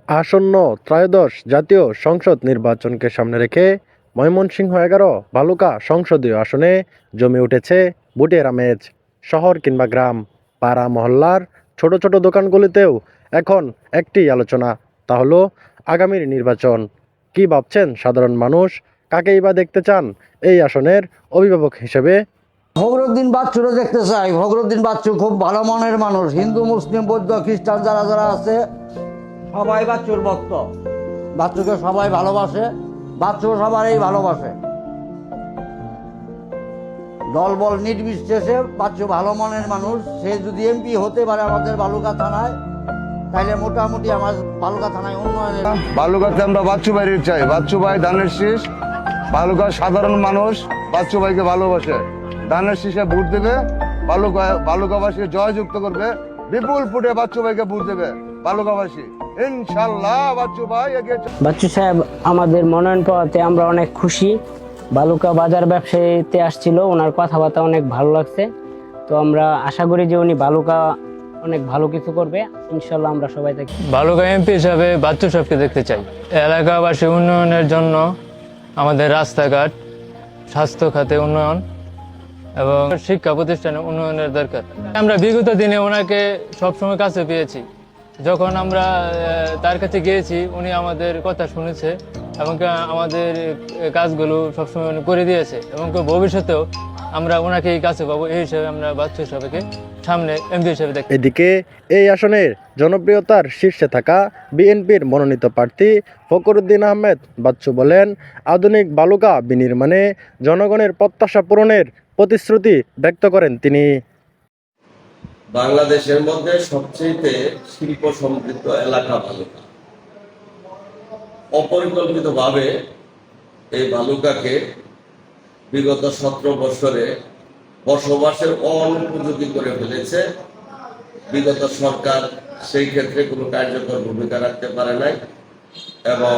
আসন্ন ত্রয়োদশ জাতীয় সংসদ নির্বাচনকে সামনে রেখে ময়মনসিংহ ১১ ভালুকা সংসদীয় আসনে জমে উঠেছে ভোটের আমেজ। শহর কিংবা গ্রাম, পাড়া মহল্লার ছোট ছোট দোকানগুলিতেও এখন একটি আলোচনা, তা হলো আগামীর নির্বাচন। কি ভাবছেন সাধারণ মানুষ? কাকেই বা দেখতে চান এই আসনের অভিভাবক হিসেবে? ফখরুদ্দিন বাচ্চুরও দেখতে চাই। ফখরুদ্দিন বাচ্চু খুব ভালো মনের মানুষ। হিন্দু, মুসলিম, বৌদ্ধ, খ্রিস্টান যারা যারা আছে সবাই বাচ্চুর ভক্ত। বাচ্চুকে সবাই ভালোবাসে, বাচ্চু সবারই ভালোবাসে। দলবল নির্বিশেষে বাচ্চু ভালো মনের মানুষ। সে যদি এমপি হতে পারে আমাদের বালুকা থানায়, তাহলে মোটামুটি আমার বালুকা থানায় উন্নয়নের। বালুকাতে আমরা বাচ্চু ভাইয়ের চাই। বাচ্চু ভাই ধানের শীষ, বালুকার সাধারণ মানুষ বাচ্চু ভাইকে ভালোবাসে। ধানের শীষে ভোট দেবে, বালুকাবাসী জয়যুক্ত করবে, বিপুল ফুটে বাচ্চু ভাইকে ভোট দেবে বালুকাবাসী, ইনশাল্লাহ। বাচ্চু ভাই এগিয়ে। বাচ্চু সাহেব আমাদের মনোনয়ন পাওয়াতে আমরা অনেক খুশি। বালুকা বাজার ব্যবসায়ীতে আসছিল, ওনার কথাবার্তা অনেক ভালো লাগছে। তো আমরা আশা করি যে উনি বালুকা অনেক ভালো কিছু করবে, ইনশাল্লাহ। আমরা সবাই থাকি। বালুকা এমপি হিসাবে বাচ্চু সাহেবকে দেখতে চাই। এলাকাবাসী উন্নয়নের জন্য আমাদের রাস্তাঘাট, স্বাস্থ্য খাতে উন্নয়ন এবং শিক্ষা প্রতিষ্ঠানে উন্নয়নের দরকার। আমরা বিগত দিনে ওনাকে সবসময় কাছে পেয়েছি। যখন আমরা তার কাছে গিয়েছি, উনি আমাদের কথা শুনেছে এবং আমাদের কাজগুলো সবসময় উনি করে দিয়েছে, এবং ভবিষ্যতেও আমরা ওনাকেই কাছে পাবো। এই হিসাবে আমরা বাচ্চু সাহেবকে সামনে এমপি হিসেবে দেখি। এদিকে এই আসনের জনপ্রিয়তার শীর্ষে থাকা বিএনপির মনোনীত প্রার্থী ফখরুদ্দিন আহমেদ বাচ্চু বলেন, আধুনিক বালুকা বিনির্মাণে জনগণের প্রত্যাশা পূরণের প্রতিশ্রুতি ব্যক্ত করেন তিনি। বাংলাদেশের মধ্যে সবচেয়ে শিল্প সমৃদ্ধ এলাকা বালুকা। অপরিকল্পিতভাবে এই বালুকাকে বিগত 17 বছরে বসবাসের অনুপযোগী করে ফেলেছে। বিগত সরকার সেই ক্ষেত্রে কোনো কার্যকর ভূমিকা রাখতে পারে নাই, এবং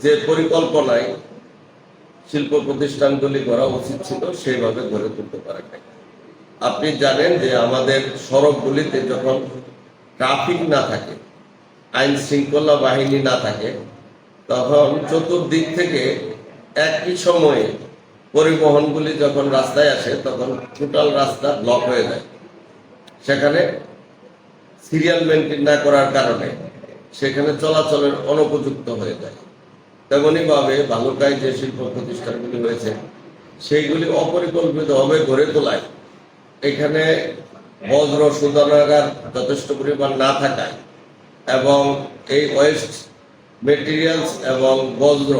যে পরিকল্পনায় শিল্প প্রতিষ্ঠানগুলি করা উচিত ছিল সেইভাবে গড়ে তুলতে পারে নাই। আপনি জানেন যে আমাদের সড়কগুলিতে যখন ট্রাফিক না থাকে, আইন শৃঙ্খলা বাহিনী না থাকে, তখন চতুর্দিক থেকে একই সময়ে পরিবহনগুলি যখন রাস্তায় আসে, তখন টোটাল রাস্তা ব্লক হয়ে যায়। সেখানে সিরিয়াল মেনটেন না করার কারণে সেখানে চলাচলের অনুপযুক্ত হয়ে যায়। তেমনি ভাবে বালুকায় যে শিল্প প্রতিষ্ঠানগুলি রয়েছে, সেইগুলি অপরিকল্পিতভাবে গড়ে তোলায় এখানে বজ্র শোধনাগার যথেষ্ট পরিমাণ না থাকায়, এবং এই ওয়েস্ট মেটেরিয়ালস এবং বজ্র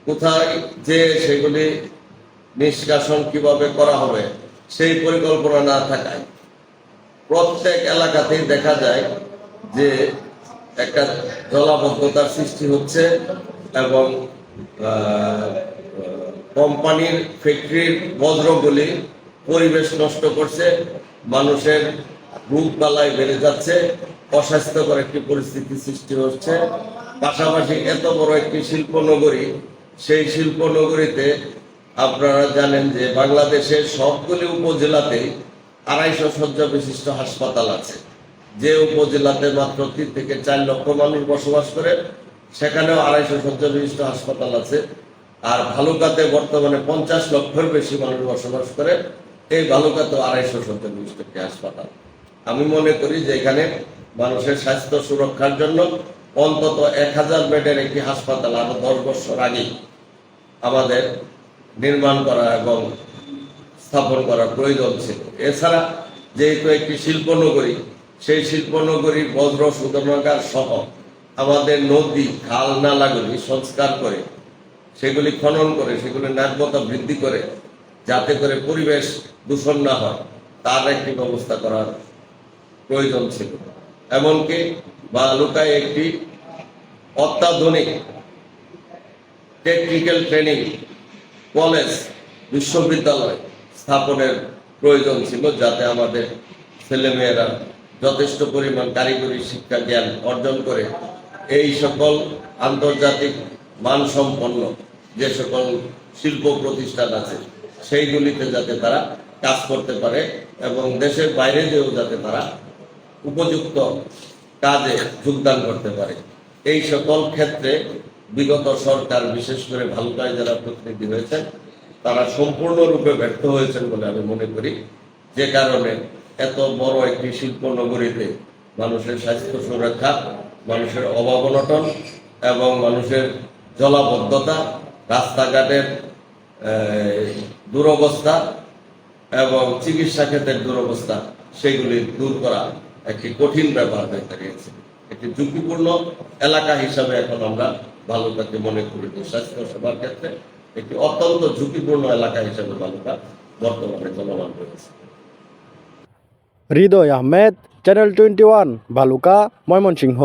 কোথায় যে সেগুলি নিষ্কাশন কিভাবে করা হবে সেই পরিকল্পনা না থাকায় প্রত্যেক এলাকাতেই দেখা যায় যে একটা জলাবদ্ধতার সৃষ্টি হচ্ছে, এবং কোম্পানির ফ্যাক্টরির বজ্রগুলি পরিবেশ নষ্ট করছে, মানুষের রোগবালাই বেড়ে যাচ্ছে, অস্বাস্থ্যকর একটি পরিস্থিতি সৃষ্টি হচ্ছে। পাশাপাশি এত বড় একটি শিল্পনগরী, সেই শিল্পনগরীতে আপনারা জানেন যে বাংলাদেশের সবগুলি উপজেলাতেই 250 শয্যা বিশিষ্ট হাসপাতাল আছে। যে উপজেলাতে মাত্র 3 থেকে 4 লক্ষ মানুষ বসবাস করে, সেখানেও 250 শয্যা বিশিষ্ট হাসপাতাল আছে। আর ভালুকাতে বর্তমানে 50 লক্ষের বেশি মানুষ বসবাস করে, এই ভালুকাতেও 250 শয্যা বিশিষ্ট একটি হাসপাতাল। আমি মনে করি যে এখানে মানুষের স্বাস্থ্য সুরক্ষার জন্য অন্তত 1000 বেডের একটি হাসপাতাল আরো 10 বছর আগেই আমাদের নির্মাণ করা এবং স্থাপন করার প্রয়োজন ছিল। এছাড়া যেহেতু একটি শিল্পনগরী, সেই শিল্পনগরী বজ্র শোধনাগার সহ আমাদের নদী, খাল, নালাগুলি সংস্কার করে, সেগুলি খনন করে, সেগুলি নাব্যতা বৃদ্ধি করে, যাতে করে পরিবেশ দূষণ না হয়, তার একটি ব্যবস্থা করার প্রয়োজন ছিল। এমনকি বালুকায় একটি অত্যাধুনিক টেকনিক্যাল ট্রেনিং কলেজ, বিশ্ববিদ্যালয় স্থাপনের প্রয়োজন ছিল, যাতে আমাদের ছেলেমেয়েরা যথেষ্ট পরিমাণ কারিগরি শিক্ষা জ্ঞান অর্জন করে এই সকল আন্তর্জাতিক মানসম্পন্ন যে সকল শিল্প প্রতিষ্ঠান আছে সেইগুলিতে যাতে তারা কাজ করতে পারে, এবং দেশের বাইরে যেও যাতে তারা উপযুক্ত কাজে যোগদান করতে পারে। এই সকল ক্ষেত্রে বিগত সরকার, বিশেষ করে ভালুকায় যারা প্রতিনিধি হয়েছেন, তারা সম্পূর্ণরূপে ব্যর্থ হয়েছেন বলে আমি মনে করি। যে কারণে এত বড় একটি শিল্প নগরীতে মানুষের স্বাস্থ্য সুরক্ষা, মানুষের অভাব অনটন এবং মানুষের জলাবদ্ধতা, রাস্তাঘাটের দুরবস্থা এবং চিকিৎসা ক্ষেত্রের দুরবস্থা, সেগুলি দূর করা একটি কঠিন ব্যাপার হয়ে দাঁড়িয়েছে। একটি ঝুঁকিপূর্ণ এলাকা হিসাবে এখন আমরা ভালুকাকে মনে করি যে স্বাস্থ্য সেবার ক্ষেত্রে একটি অত্যন্ত ঝুঁকিপূর্ণ এলাকা হিসাবে ভালুকা বর্তমানে চলমান রয়েছে। হৃদয় আহমেদ, চ্যানেল 21, ভালুকা, ময়মনসিংহ।